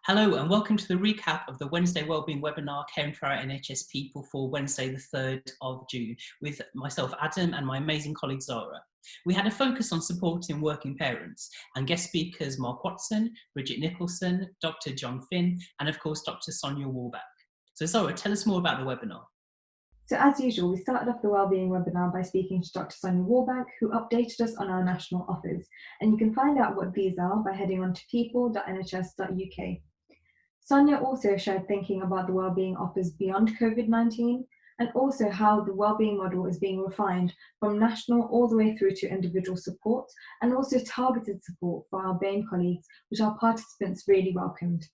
Hello and welcome to the recap of the Wednesday Wellbeing webinar Caring for Our NHS People for Wednesday the 3rd of June with myself Adam and my amazing colleague Zara. We had a focus on supporting working parents and guest speakers Mark Watson, Bridget Nicholson, Dr John Finn and of course Dr Sonia Warback. So Zara, tell us more about the webinar. So as usual, we started off the Wellbeing webinar by speaking to Dr Sonia Warback, who updated us on our national offers. And you can find out what these are by heading on to people.nhs.uk. Sonia also shared thinking about the wellbeing offers beyond COVID-19 and also how the wellbeing model is being refined from national all the way through to individual support and also targeted support for our BAME colleagues, which our participants really welcomed.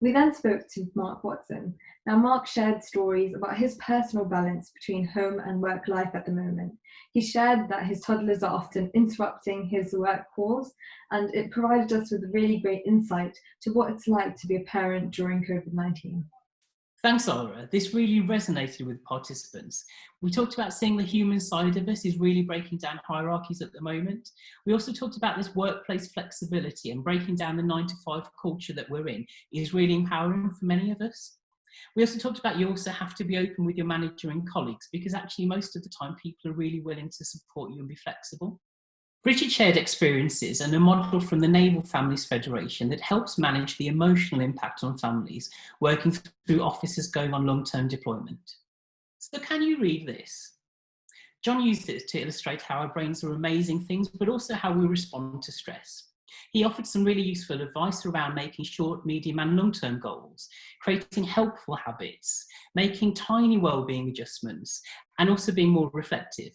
We then spoke to Mark Watson. Now, Mark shared stories about his personal balance between home and work life at the moment. He shared that his toddlers are often interrupting his work calls, and it provided us with really great insight to what it's like to be a parent during COVID-19. Thanks, Zara. This really resonated with participants. We talked about seeing the human side of us is really breaking down hierarchies at the moment. We also talked about this workplace flexibility and breaking down the 9-to-5 culture that we're in is really empowering for many of us. We also talked about you also have to be open with your manager and colleagues because actually most of the time people are really willing to support you and be flexible. Bridget shared experiences and a model from the Naval Families Federation that helps manage the emotional impact on families working through officers going on long-term deployment. So can you read this? John used it to illustrate how our brains are amazing things, but also how we respond to stress. He offered some really useful advice around making short, medium and long-term goals, creating helpful habits, making tiny wellbeing adjustments, and also being more reflective.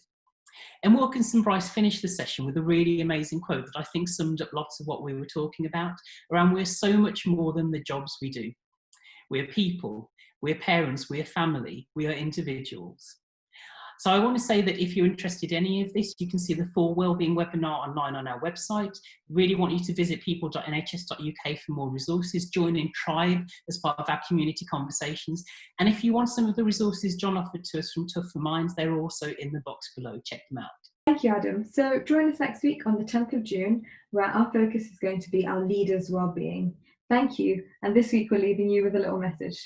And Wilkinson Bryce finished the session with a really amazing quote that I think summed up lots of what we were talking about, around we're so much more than the jobs we do. We're people, we're parents, we're family, we are individuals. So I want to say that if you're interested in any of this, you can see the full wellbeing webinar online on our website. Really want you to visit people.nhs.uk for more resources, join in Tribe as part of our community conversations. And if you want some of the resources John offered to us from Tougher Minds, they're also in the box below. Check them out. Thank you, Adam. So join us next week on the 10th of June, where our focus is going to be our leaders' wellbeing. Thank you. And this week we're leaving you with a little message.